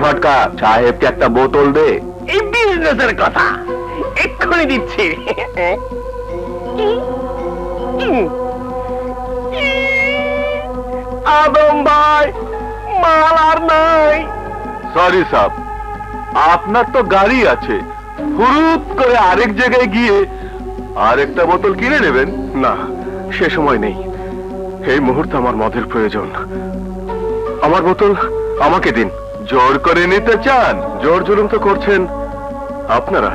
ভটকা সাহেবকে একটা বোতল দে। এই বিজনেসের কথা এক্ষুনি দিচ্ছি। আদম ভাই, মাল আর নাই। সরি সাব, আপনার তো গাড়ি আছে, হুরুপ করে আরেক জায়গায় গিয়ে আরেকটা বোতল কিনে নেবেন। না, সে সময় নেই। এই মুহূর্তে আমার মদের প্রয়োজন। আমার বোতল আমাকে দিন। জোর করে নিতে চান? জোর জুলুম তো করছেন আপনারা।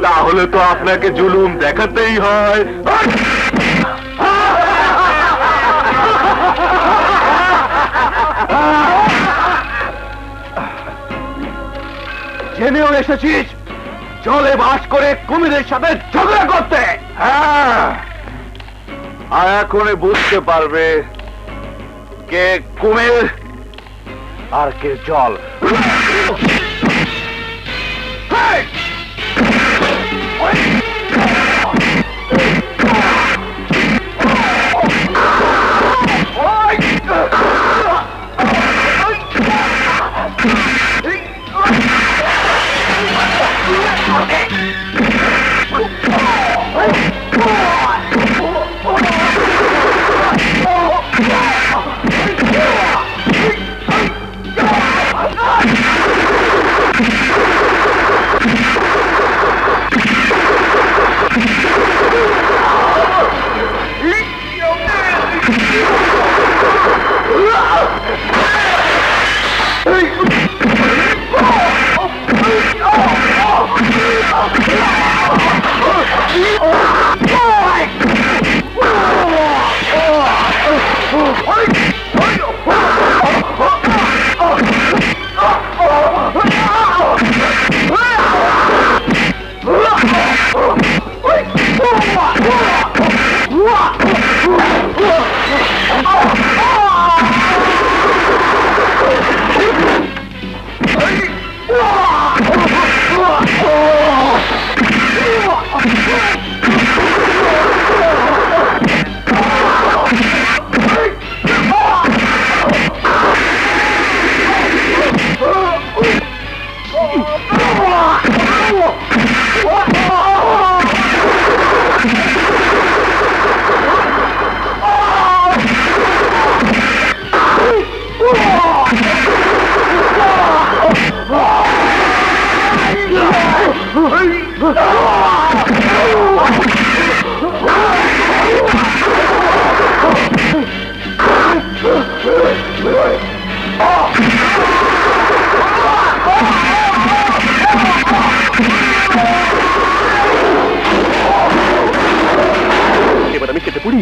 তাহলে তো আপনাকে জুলুম দেখাতেই হয়। জেনেও এসেছিস জলে বাস করে কুমিরের সাথে ঝগড়া করতে? হ্যাঁ, আর এখন বুঝতে পারবে কে কুমির আর কে জল। এবার আমি কেটে পড়ি।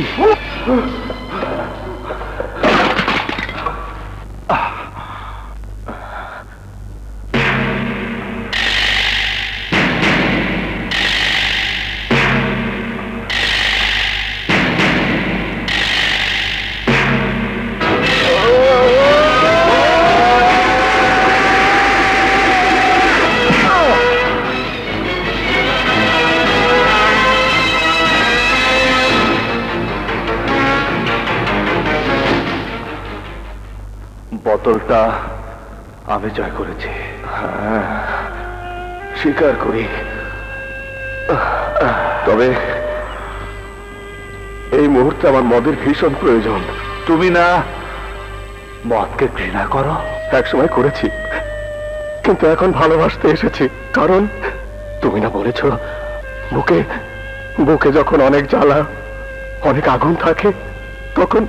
বোতলটা আমি জয় করেছি। হ্যাঁ, স্বীকার করি। তবে এই মুহূর্তে আমার মদের ভীষণ প্রয়োজন। তুমি না মদকে ঘৃণা করো? একসময় করেছি, কিন্তু এখন ভালোবাসতে এসেছি। কারণ তুমি না বলেছ বুকে বুকে যখন অনেক জ্বালা, অনেক আগুন থাকে, তখন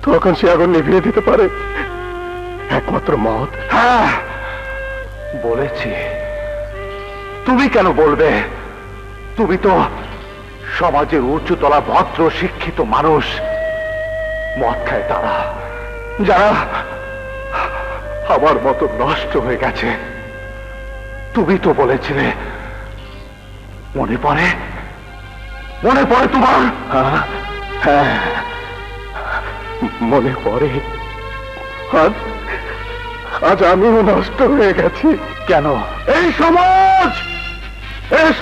তখন সে আগুন নিভিয়ে দিতে পারে একমাত্র মদ। হ্যাঁ বলেছি। তুমি কেন বলবে? তুমি তো সমাজের উঁচুতলা ভদ্র শিক্ষিত মানুষ। মদ খায় তারা যারা আমার মতো নষ্ট হয়ে গেছে। তুমি তো বলেছিলে, মনে পড়ে? মনে পড়ে তোমার? হ্যাঁ, মনে পড়ে। আজ আমিও নষ্ট হয়ে গেছি। কেন? এই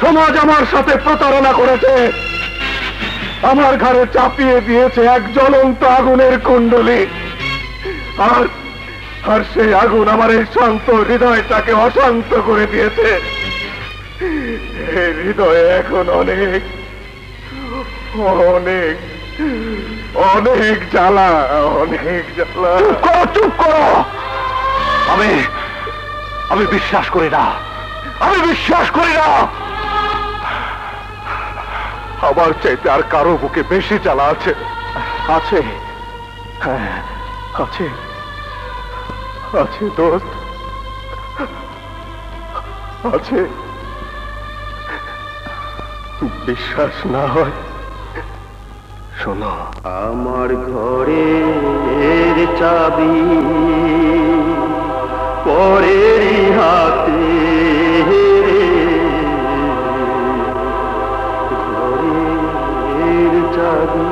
সমাজ আমার সাথে প্রতারণা করেছে। আমার ঘরে চাপিয়ে দিয়েছে এক জ্বলন্ত আগুনের কুণ্ডলী। আর সেই আগুন আমার এই শান্ত হৃদয়টাকে অশান্ত করে দিয়েছে। এই হৃদয়ে এখন অনেক অনেক অনেক জ্বালা, অনেক জ্বালা। চুপ করো। আমি বিশ্বাস করি না। আমার চাইতে আর কারো বুকে বেশি জ্বালা আছে। আছে, হ্যাঁ আছে, আছে দোস্ত, আছে। বিশ্বাস না হয় শোনো। আমার ঘরের চাবি পরের হাতে, ঘরের চাবি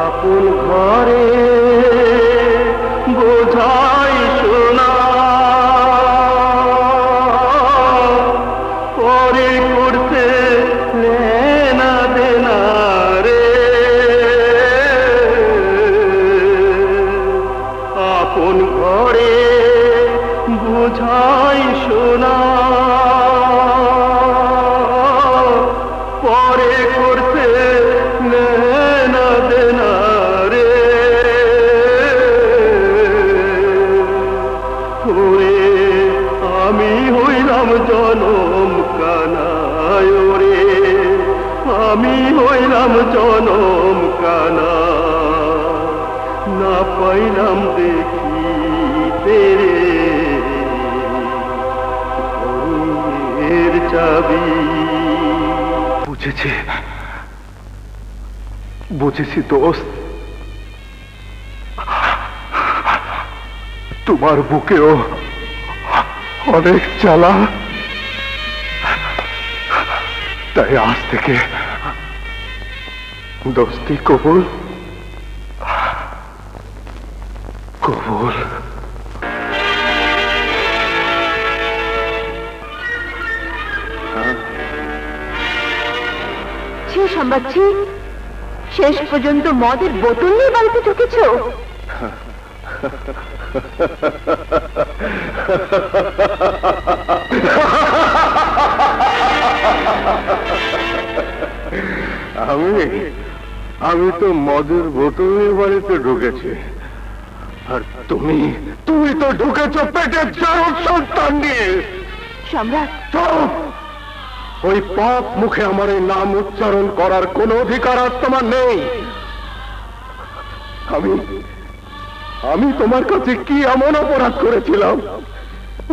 আপন ঘরে বোঝাই শোনা, পরে করতে লেনা দেনা রে, আপন ঘরে বোঝাই শোনা, পরে করতে লেনা দেনা রে, ওরে আমি হইলাম জনম কানায় রে, আমি হইলাম জনম কানা, না পাইলাম দেখিতে রে ঘরের চাবি। বুঝেছি দোস্ত। তোমার বুকেও অনেক জ্বালা। তাই আজ থেকে দোস্তি কবুল, কবুল। সম্রাটজি, শেষ পর্যন্ত মদের বোতল নিয়ে বাড়িতে ঢুকেছ? আমি তো মদের বোতল নিয়ে বাড়িতে ঢুকেছি, আর তুমি তো ঢুকেছ পেটের চারণ সন্তান নিয়ে। সম্রাট, চুপ! ওই পাপ মুখে আমার এই নাম উচ্চারণ করার কোন অধিকার আজ তোমার নেই। আমি তোমার কাছে কি এমন অপরাধ করেছিলাম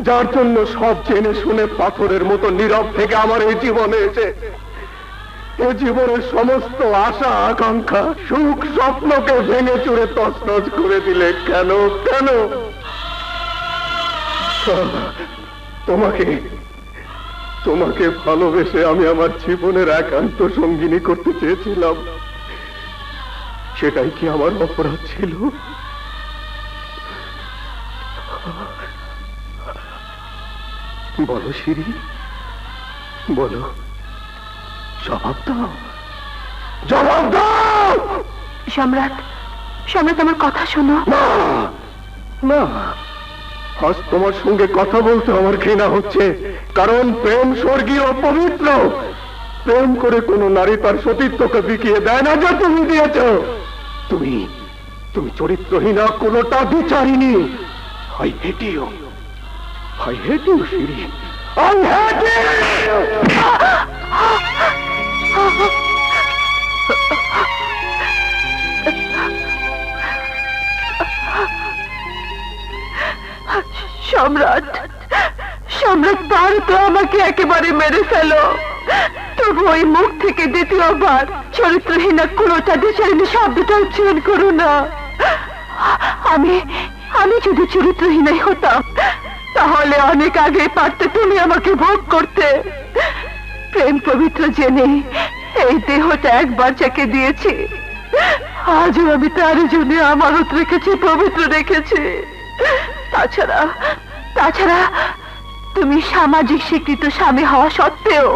যার জন্য সব জেনে শুনে পাথরের মতো নীরব থেকে আমার এই জীবনে এসে এ জীবনের সমস্ত আশা আকাঙ্ক্ষা সুখ স্বপ্নকে ভেঙে চুরে তছনছ করে দিলে কেন? কেন? তোমাকে ভালোবেসে আমি আমার জীবনের একান্ত সঙ্গিনী করতে চেয়েছিলাম। সেটাই কি আমার অপরাধ ছিল? বলো শিরি, বলো। জবাব দাও, জবাব দাও। সম্রাট, আমার কথা শোনো। না না, আজ তোমার সঙ্গে কথা বলতে আমার ঘৃণা হচ্ছে, কারণ প্রেম স্বর্গীয় পবিত্র। প্রেম করে কোনো নারী তার সতীত্বকে বিকিয়ে দেয় না, যা তুমি দিয়েছ। তুমি চরিত্রহীনা, কোনটা বিচারিনি। I hate you. I hate you, Siri. I hate you! সম্রাট, পার তো আমাকে একেবারে মেরে ফেলো, তবু ওই মুখ থেকে দ্বিতীয়বার চরিত্রহীনা কোনটা বিচারিনি শব্দটা উচ্চারণ করো না। আমি যদি চরিত্রহীনাই হতাম তাহলে অনেক আগে পারতে তুমি আমাকে ভোগ করতে। প্রেম পবিত্র জেনে এই দেহটা একবার যাকে দিয়েছি আজও আমি তার জন্য আমানত রেখেছি, পবিত্র রেখেছি। তাছাড়া তাছাড়া তুমি সামাজিক স্বীকৃত স্বামী হওয়া সত্ত্বেও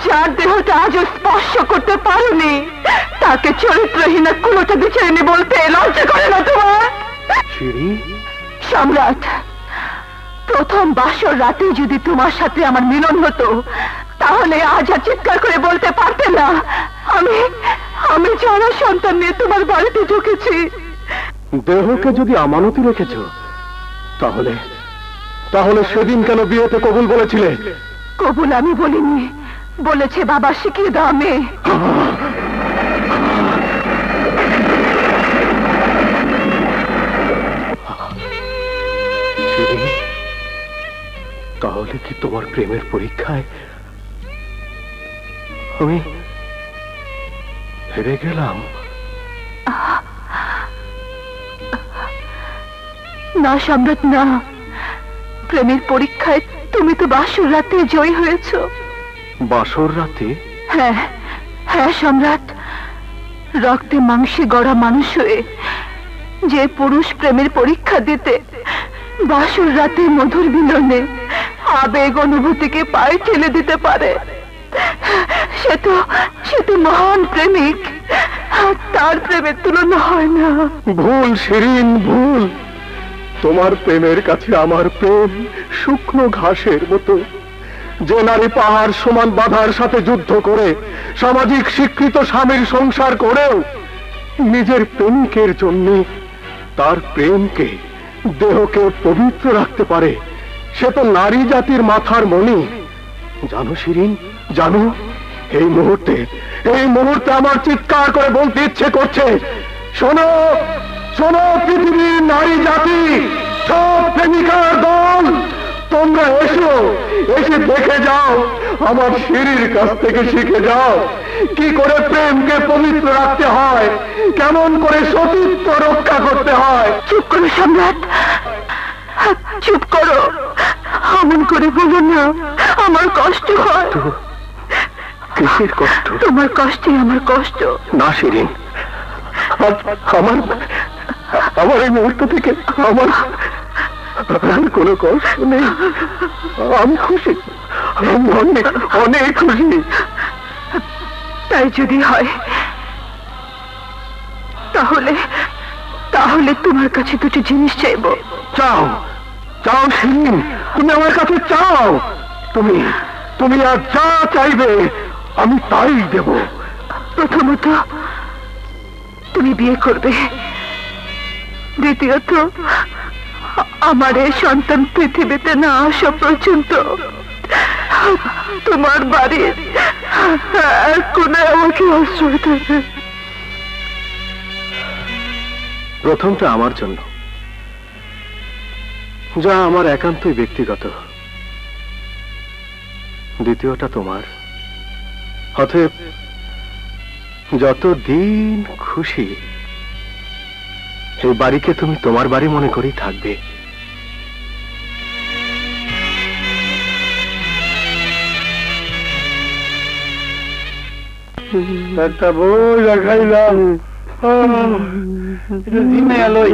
যার দেহটা আজও স্পর্শ করতে পারোনি তাকে চরিত্রহীন কোনোটা বিচারিনি বলতে লজ্জা করে না তোমার? শিরিন, সম্রাট, প্রথম বাসর রাতে যদি তোমার সাথে আমার মিলন হতো তাহলে আজ আর চিৎকার করে বলতে পারতে না আমি যারা সন্তান নিয়ে তোমার বাড়িতে ঢুকেছি। দেহকে যদি আমানতি রেখেছ তাহলে তাহলে সেদিন কেন বিয়েতে কবুল বলেছিলে? কবুল আমি বলিনি, বলেছে বাবা শিখিয়ে দাও মেয়ে। শিরিন, তাহলে কি তোমার প্রেমের পরীক্ষায় আমি হেরে গেলাম? না সম্রাট, না। প্রেমের পরীক্ষায় তুমি তো বাসর রাতে জয়ী হয়েছ। বাসর রাতে? হ্যাঁ হ্যাঁ সম্রাট, রক্তে মাংসে গড়া মানুষ হয়ে যে পুরুষ প্রেমের পরীক্ষা দিতে বাসর রাতে মধুর মিলনে আবেগ অনুভূতিকে পায়ে ঠেলে দিতে পারে সে তো মহান প্রেমিক। তার প্রেমের তুলনা হয় না। ভুল শিরিন, ভুল। তোমার প্রেমের কাছে আমার প্রেম শুকনো ঘাসের মতো। যে নারী পাহাড় সমান বাধার সাথে যুদ্ধ করে সামাজিক স্বীকৃত স্বামীর সংসার করেও নিজের প্রেমিকের জন্য তার প্রেমকে দেহকে পবিত্র রাখতে পারে, সে তো নারী জাতির মাথার মণি। জানো শিরিন, জানো, এই মুহূর্তে আমার চিৎকার করে বলতে ইচ্ছে করছে, শোনো শোনো পৃথিবীর নারী জাতি, সব প্রেমিকার দল, তোমরা এসে দেখে যাও, আমার শিরির কাছ থেকে শিখে যাও কি করে প্রেমকে পবিত্র রাখতে হয়, কেমন করে সতীত্ব রক্ষা করতে হয়। চুপ করো সম্রাট, চুপ করো। এমন করে বলো না, আমার কষ্ট হয়। কিসের কষ্ট? তোমার কষ্টই আমার কষ্ট। না শিরিন, আমার এই মুহূর্ত থেকে আমার কোনো কষ্ট নেই। আমি খুশি, আমি অনেক অনেক খুশি। তাই যদি হয় তাহলে তাহলে তোমার কাছে দুটো জিনিস চাইবো। চাও চাও শিরিন, তুমি আমার কাছে চাও। তুমি আর যা চাইবে আমি তাই দেব। প্রথমত তুমি বিয়ে করবে, দ্বিতীয়ত আমার এই সন্তান পৃথিবীতে না আসা পর্যন্ত তোমার বাড়ির কোনে আমাকে আশ্রয় দেবে। প্রথমটা আমার জন্য, যা আমার একান্তই ব্যক্তিগত। দ্বিতীয়টা তোমার। অতএব যতদিন খুশি এই বাড়িকে তুমি তোমার বাড়ি মনে করেই থাকবে। একটা বই দেখাইলাম, দিনে এলোই।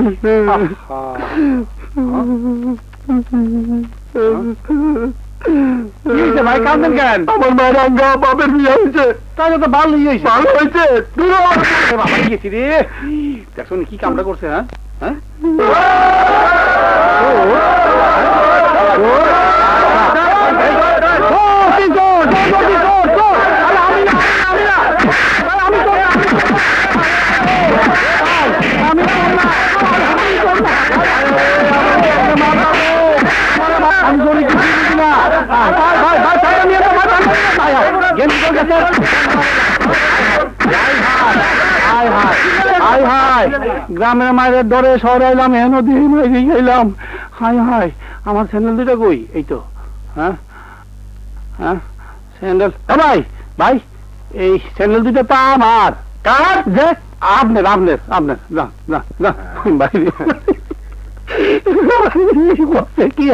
ভাই কাঁদেন কেন? আমার মায়ের আঙ্গা বাপের বিয়ে হয়েছে। তাহলে তো ভালোই হয়েছে। ভালো হয়েছে। বাবা গেছি রে, দেখো কি কামটা করছে। হ্যাঁ হ্যাঁ, গ্রামের মায়ের দরে শহরে এলাম, এ নদী গেলাম। হাই হাই, আমার স্যান্ডেল দুটো কই? এই তো। হ্যাঁ হ্যাঁ, স্যান্ডেল ভাই ভাই, এই স্যান্ডেল দুটো তা আমার। কার? যে আপনার আপনার আপনার। না না না ভাই, কি